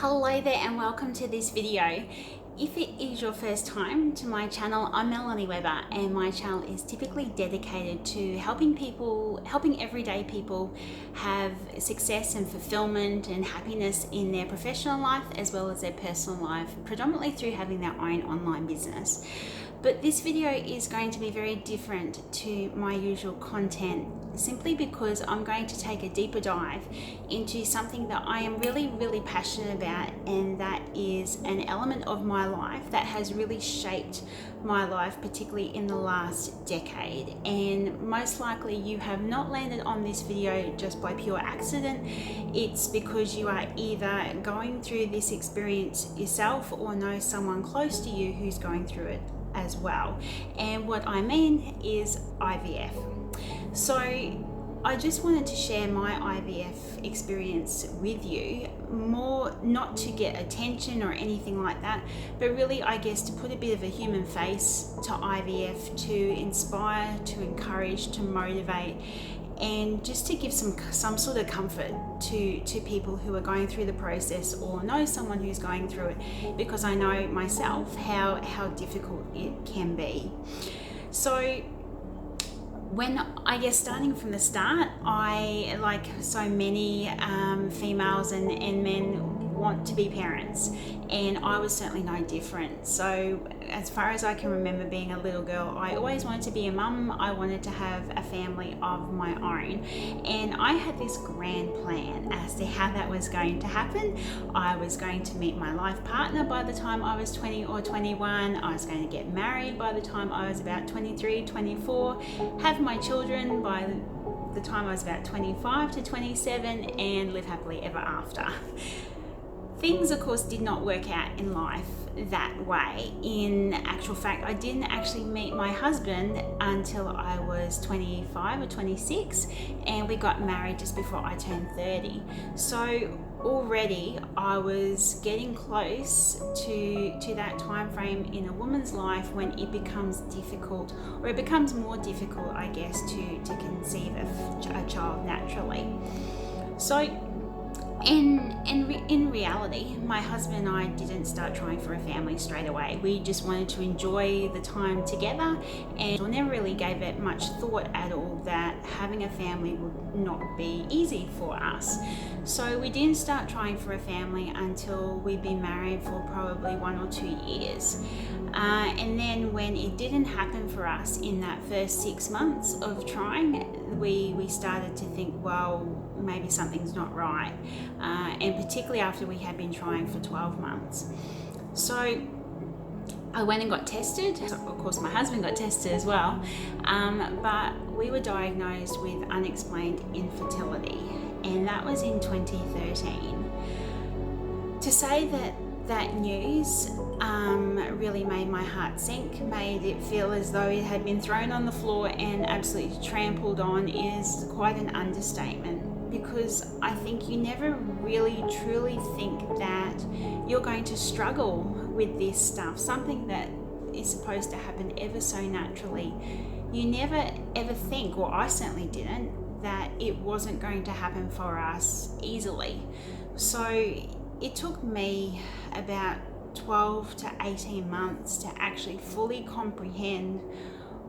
Hello there and welcome to this video. If it is your first time to my channel, I'm Melanie and my channel is typically dedicated to helping everyday people have success and fulfillment and happiness in their professional life as well as their personal life, predominantly through having their own online business. But this video is going to be very different to my usual content simply because I'm going to take a deeper dive into something that I am really passionate about, and that is an element of my life that has really shaped my life, particularly in the last decade. And most likely you have not landed on this video just by pure accident. It's because you are either going through this experience yourself or know someone close to you who's going through it as well. And what I mean is IVF. So I just wanted to share my IVF experience with you, more not to get attention or anything like that, but really I guess to put a bit of a human face to IVF, to inspire, to encourage, to motivate, and just to give some sort of comfort to people who are going through the process or know someone who's going through it, because I know myself how difficult it can be. So when I guess starting from the start, I, like so many females and men, want to be parents, and I was certainly no different. So as far as I can remember being a little girl, I always wanted to be a mum. I wanted to have a family of my own, and I had this grand plan as to how that was going to happen. I was going to meet my life partner by the time I was 20 or 21. I was going to get married by the time I was about 23, 24, have my children by the time I was about 25 to 27, and live happily ever after. Things, of course, did not work out in life that way. In actual fact, I didn't actually meet my husband until I was 25 or 26, and we got married just before I turned 30. So already I was getting close to that time frame in a woman's life when it becomes difficult, or it becomes more difficult, I guess, to conceive a child naturally. So in reality, my husband and I didn't start trying for a family straight away. We just wanted to enjoy the time together, and we never really gave it much thought at all that having a family would not be easy for us. So we didn't start trying for a family until we'd been married for probably 1 or 2 years. And then when it didn't happen for us in that first 6 months of trying, we started to think, well, maybe something's not right, and particularly after we had been trying for 12 months. So I went and got tested. Of course, my husband got tested as well, but we were diagnosed with unexplained infertility, and that was in 2013. To say that news really made my heart sink, made it feel as though it had been thrown on the floor and absolutely trampled on, is quite an understatement. Because I think you never really truly think that you're going to struggle with this stuff, something that is supposed to happen ever so naturally. You never ever think, or I certainly didn't, that it wasn't going to happen for us easily. So it took me about 12 to 18 months to actually fully comprehend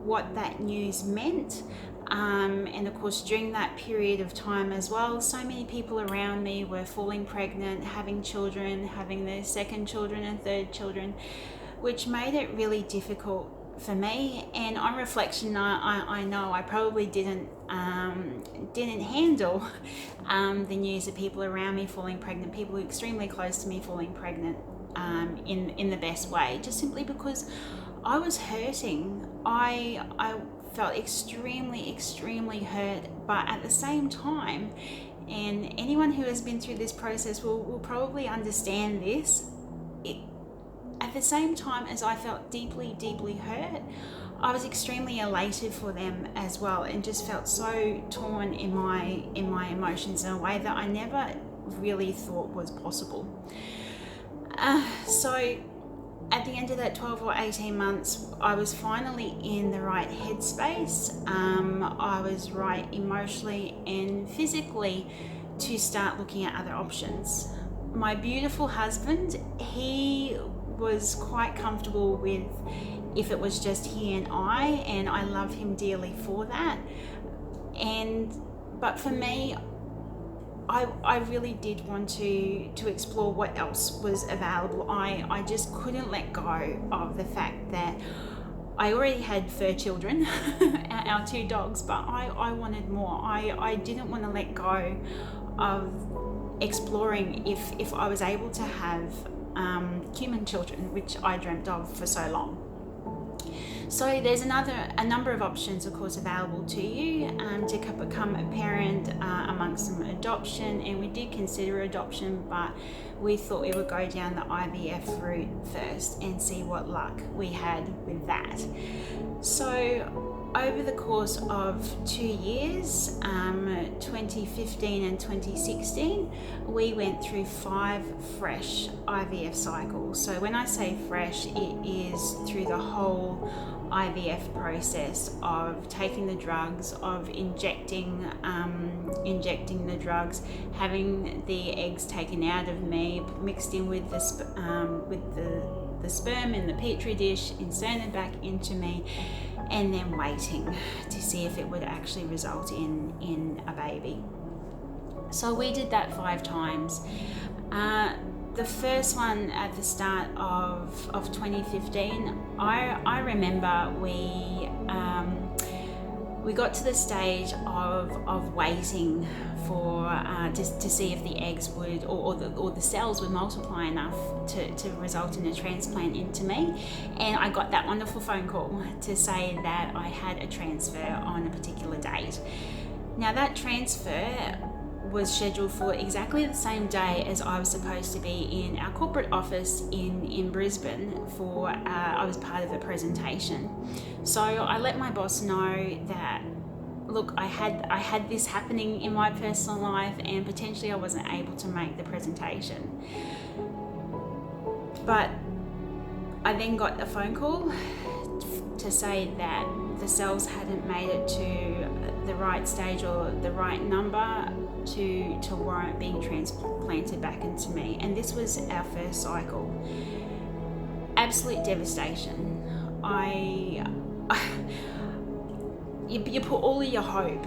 what that news meant. And of course, during that period of time as well, so many people around me were falling pregnant, having children, having their second children and third children, which made it really difficult for me. And on reflection, I know I probably didn't handle the news of people around me falling pregnant, people extremely close to me falling pregnant in the best way, just simply because I was hurting. I felt extremely hurt, but at the same time, and anyone who has been through this process will probably understand this, at the same time as I felt deeply hurt, I was extremely elated for them as well, and just felt so torn in my emotions in a way that I never really thought was possible. So at the end of that 12 or 18 months, I was finally in the right headspace. I was right emotionally and physically to start looking at other options. my beautiful husband, he was quite comfortable with if it was just he and I love him dearly for that. But for me, I really did want to explore what else was available. I just couldn't let go of the fact that I already had fur children, our 2 dogs, but I wanted more. I didn't want to let go of exploring if I was able to have human children, which I dreamt of for so long. So there's a number of options, of course, available to you to become a parent, amongst some adoption, and we did consider adoption, but we thought we would go down the IVF route first and see what luck we had with that. So over the course of 2 years, 2015 and 2016, we went through 5 fresh IVF cycles. So when I say fresh, it is through the whole IVF process of taking the drugs, of injecting the drugs, having the eggs taken out of me, mixed in with the sperm in the petri dish, inserted back into me, and then waiting to see if it would actually result in a baby. So we did that 5 times. The first one at the start of 2015, I remember we got to the stage of waiting for to see if the eggs would or the cells would multiply enough to result in a transplant into me, and I got that wonderful phone call to say that I had a transfer on a particular date. Now that transfer was scheduled for exactly the same day as I was supposed to be in our corporate office in Brisbane for I was part of a presentation. So I let my boss know that, look, I had this happening in my personal life and potentially I wasn't able to make the presentation. But I then got a phone call to say that the cells hadn't made it to the right stage or the right number to warrant being transplanted back into me. And this was our first cycle. Absolute devastation. You put all of your hope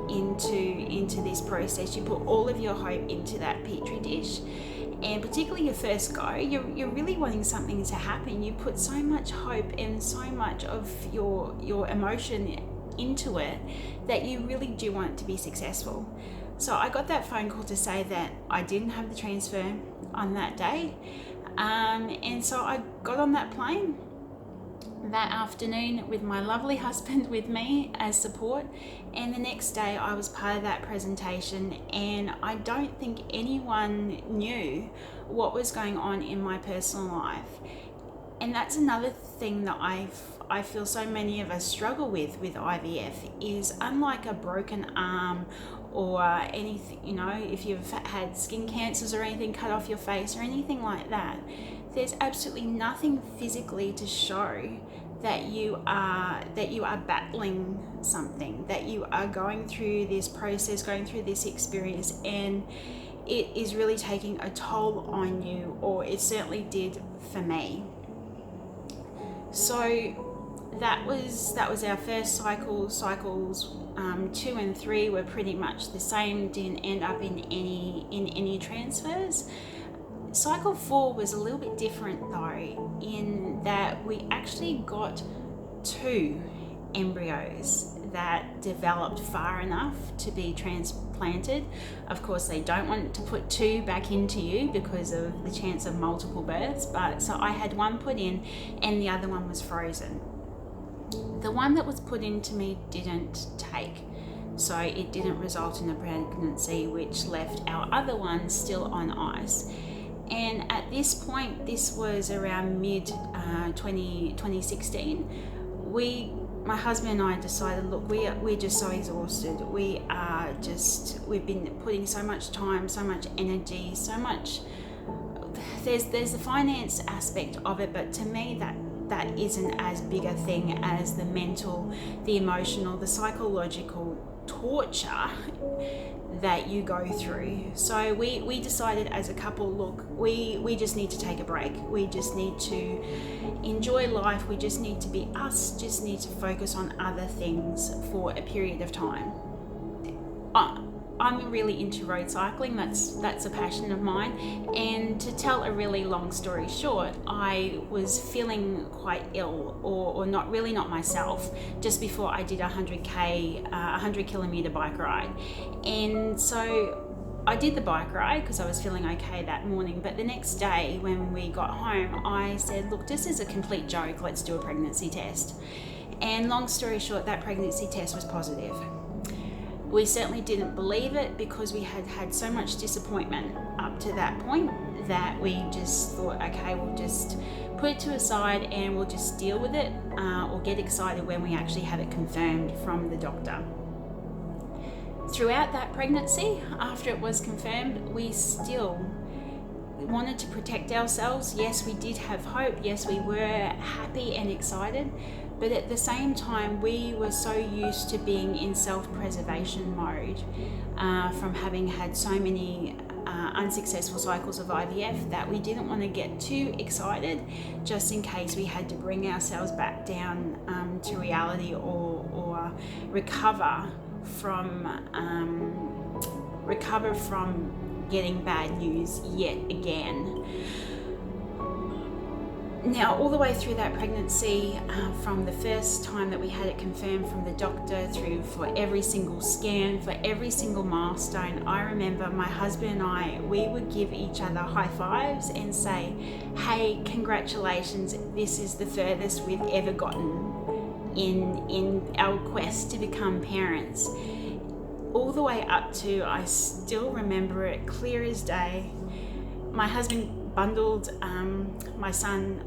into this process. You put all of your hope into that petri dish, and particularly your first go, you're really wanting something to happen. You put so much hope and so much of your emotion into it that you really do want it to be successful. So I got that phone call to say that I didn't have the transfer on that day, and so I got on that plane that afternoon with my lovely husband with me as support, and the next day I was part of that presentation, and I don't think anyone knew what was going on in my personal life. And that's another thing that I feel so many of us struggle with IVF is, unlike a broken arm or anything, if you've had skin cancers or anything cut off your face or anything like that, there's absolutely nothing physically to show that you are battling something, that you are going through this process, going through this experience, and it is really taking a toll on you, or it certainly did for me. So that was our first cycle. Cycles 2 and 3 were pretty much the same, didn't end up in any transfers. Cycle 4 was a little bit different though, in that we actually got 2 embryos that developed far enough to be transplanted. Of course, they don't want to put 2 back into you because of the chance of multiple births, but so I had 1 put in and the other one was frozen. The one that was put into me didn't take, so it didn't result in a pregnancy, which left our other one still on ice. And at this point, this was around mid 2016, my husband and I decided, look, we're just so exhausted. We've been putting so much time, so much energy, so much. There's the finance aspect of it, but to me that isn't as big a thing as the mental, the emotional, the psychological torture that you go through. So we decided as a couple, look, we just need to take a break. We just need to enjoy life. We just need to be us, just need to focus on other things for a period of time. I'm really into road cycling. That's a passion of mine. And to tell a really long story short, I was feeling quite ill or not myself just before I did a 100 kilometer bike ride. And so I did the bike ride because I was feeling okay that morning. But the next day when we got home, I said, look, this is a complete joke. Let's do a pregnancy test. And long story short, that pregnancy test was positive. We certainly didn't believe it because we had had so much disappointment up to that point that we just thought, okay, we'll just put it to a side and we'll just deal with it or get excited when we actually have it confirmed from the doctor. Throughout that pregnancy, after it was confirmed, we still wanted to protect ourselves. Yes, we did have hope. Yes, we were happy and excited. But at the same time, we were so used to being in self-preservation mode from having had so many unsuccessful cycles of IVF that we didn't want to get too excited just in case we had to bring ourselves back down to reality or recover from getting bad news yet again. Now, all the way through that pregnancy, from the first time that we had it confirmed from the doctor through for every single scan, for every single milestone, I remember my husband and I, we would give each other high fives and say, hey, congratulations, this is the furthest we've ever gotten in our quest to become parents. All the way up to, I still remember it clear as day, my husband bundled our son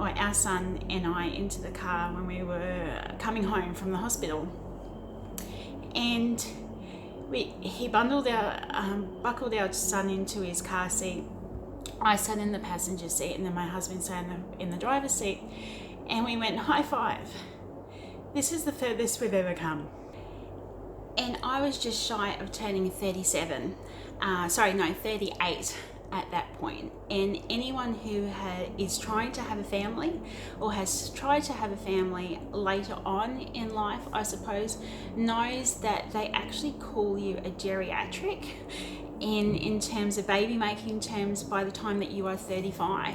and I into the car when we were coming home from the hospital, and he buckled our son into his car seat. I sat in the passenger seat and then my husband sat in the driver's seat, and we went high five. This is the furthest we've ever come. And I was just shy of turning 38 at that point. And anyone who is trying to have a family or has tried to have a family later on in life, I suppose, knows that they actually call you a geriatric in terms of baby making terms by the time that you are 35,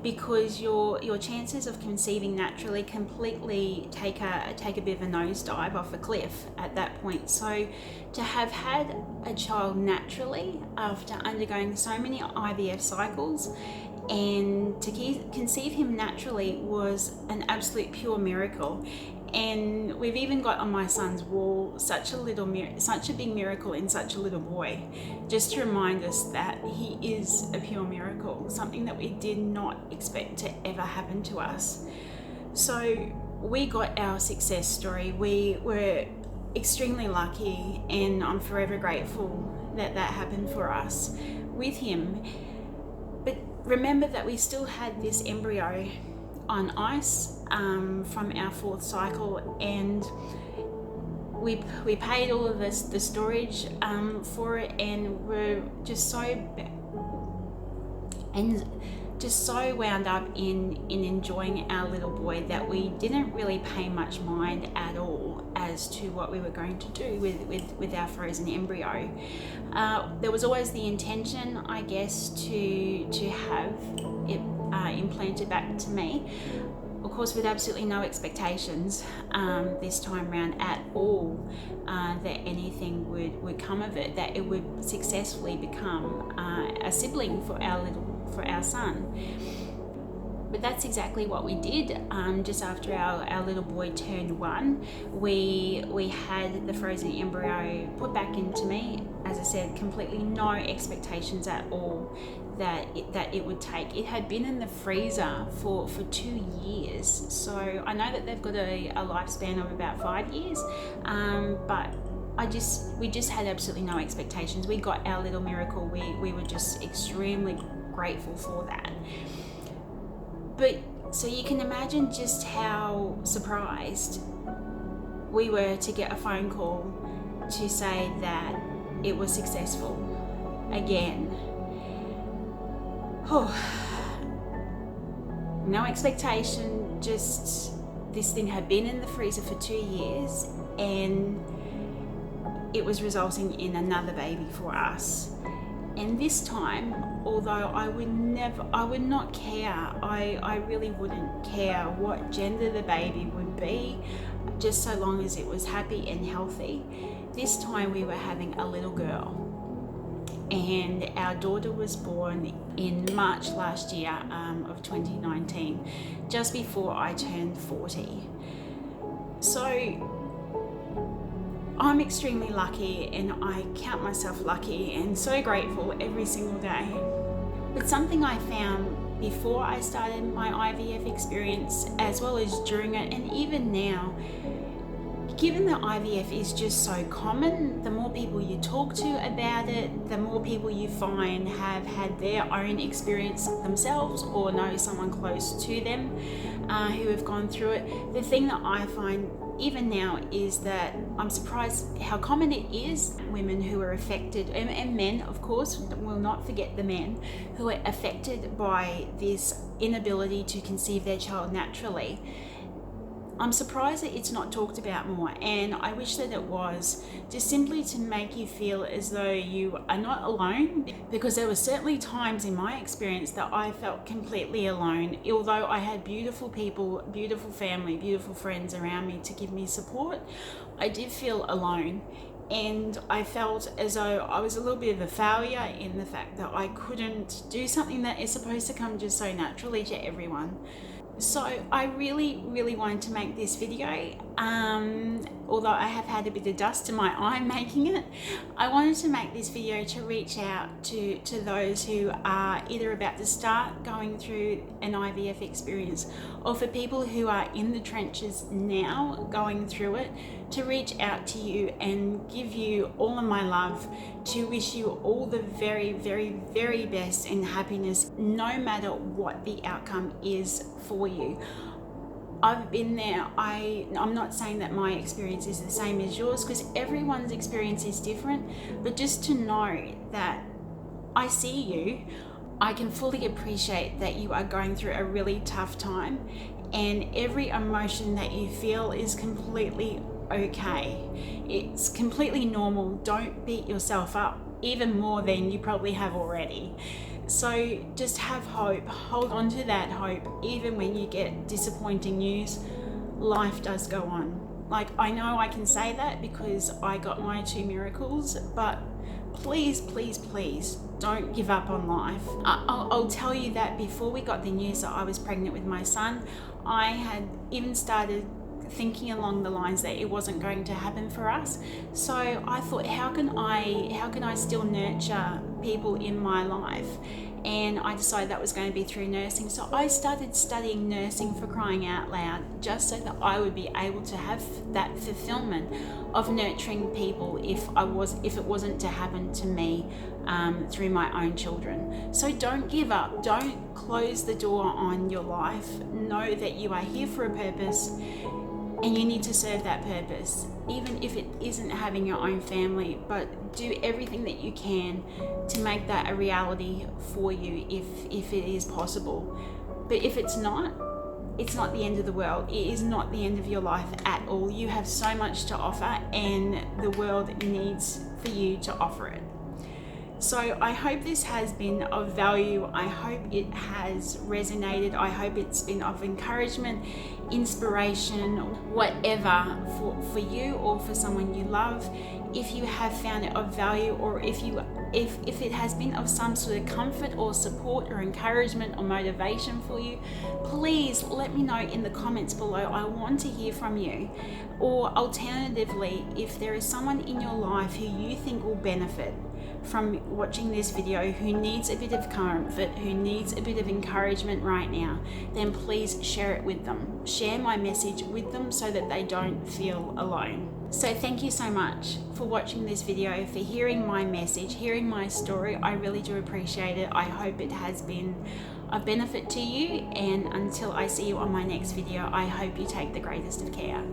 because your chances of conceiving naturally completely take a bit of a nosedive off a cliff at that point. So to have had a child naturally after undergoing so many IVF cycles and to conceive him naturally was an absolute pure miracle. And we've even got on my son's wall such a big miracle in such a little boy, just to remind us that he is a pure miracle, something that we did not expect to ever happen to us. So we got our success story. We were extremely lucky, and I'm forever grateful that happened for us with him. But remember that we still had this embryo on ice from our fourth cycle, and we paid all of this, the storage for it, and we're just so wound up in enjoying our little boy that we didn't really pay much mind at all as to what we were going to do with our frozen embryo. There was always the intention, I guess, to have it implanted back to me, of course with absolutely no expectations this time around at all that anything would come of it, that it would successfully become a sibling for our son. But that's exactly what we did. Just after our little boy turned 1, we had the frozen embryo put back into me. As I said, completely no expectations at all that it would take. It had been in the freezer for 2 years, so I know that they've got a lifespan of about 5 years, but we just had absolutely no expectations. We got our little miracle. We were just extremely grateful for that. But so you can imagine just how surprised we were to get a phone call to say that it was successful again. No expectation, just this thing had been in the freezer for 2 years, and it was resulting in another baby for us. And this time, although I would not care, I really wouldn't care what gender the baby would be, just so long as it was happy and healthy. This time we were having a little girl, and our daughter was born in March last year of 2019, just before I turned 40. So I'm extremely lucky, and I count myself lucky and so grateful every single day. But something I found before I started my IVF experience, as well as during it, and even now, given that IVF is just so common, the more people you talk to about it, the more people you find have had their own experience themselves or know someone close to them who have gone through it. The thing that I find even now is that I'm surprised how common it is. Women who are affected, and men, of course, will not forget the men who are affected by this inability to conceive their child naturally. I'm surprised that it's not talked about more, and I wish that it was, just simply to make you feel as though you are not alone, because there were certainly times in my experience that I felt completely alone. Although I had beautiful people, beautiful family, beautiful friends around me to give me support, I did feel alone. And I felt as though I was a little bit of a failure in the fact that I couldn't do something that is supposed to come just so naturally to everyone. So I really wanted to make this video, although I have had a bit of dust in my eye making it. I wanted to make this video to reach out to those who are either about to start going through an IVF experience, or for people who are in the trenches now going through it, to reach out to you and give you all of my love, to wish you all the very best and happiness, no matter what the outcome is for you. I've been there. I'm not saying that my experience is the same as yours, because everyone's experience is different, but just to know that I see you, I can fully appreciate that you are going through a really tough time, and every emotion that you feel is completely okay. It's completely normal. Don't beat yourself up even more than you probably have already. So just have hope, hold on to that hope, even when you get disappointing news. Life does go on. Like, I know I can say that because I got my 2 miracles, but please don't give up on life. I'll tell you that before we got the news that I was pregnant with my son, I had even started thinking along the lines that it wasn't going to happen for us. So I thought, how can I still nurture people in my life? And I decided that was going to be through nursing. So I started studying nursing, for crying out loud, just so that I would be able to have that fulfillment of nurturing people if it wasn't to happen to me through my own children. So don't give up. Don't close the door on your life. Know that you are here for a purpose, and you need to serve that purpose, even if it isn't having your own family. But do everything that you can to make that a reality for you, if it is possible. But if it's not the end of the world. It is not the end of your life at all. You have so much to offer, and the world needs for you to offer it. So I hope this has been of value. I hope it has resonated. I hope it's been of encouragement, inspiration, whatever, for you or for someone you love. If you have found it of value, or if it has been of some sort of comfort or support or encouragement or motivation for you, please let me know in the comments below. I want to hear from you. Or alternatively, if there is someone in your life who you think will benefit from watching this video, who needs a bit of comfort, who needs a bit of encouragement right now, then please share it with them. Share my message with them so that they don't feel alone. So thank you so much for watching this video, for hearing my message, hearing my story. I really do appreciate it. I hope it has been of benefit to you, and until I see you on my next video, I hope you take the greatest of care.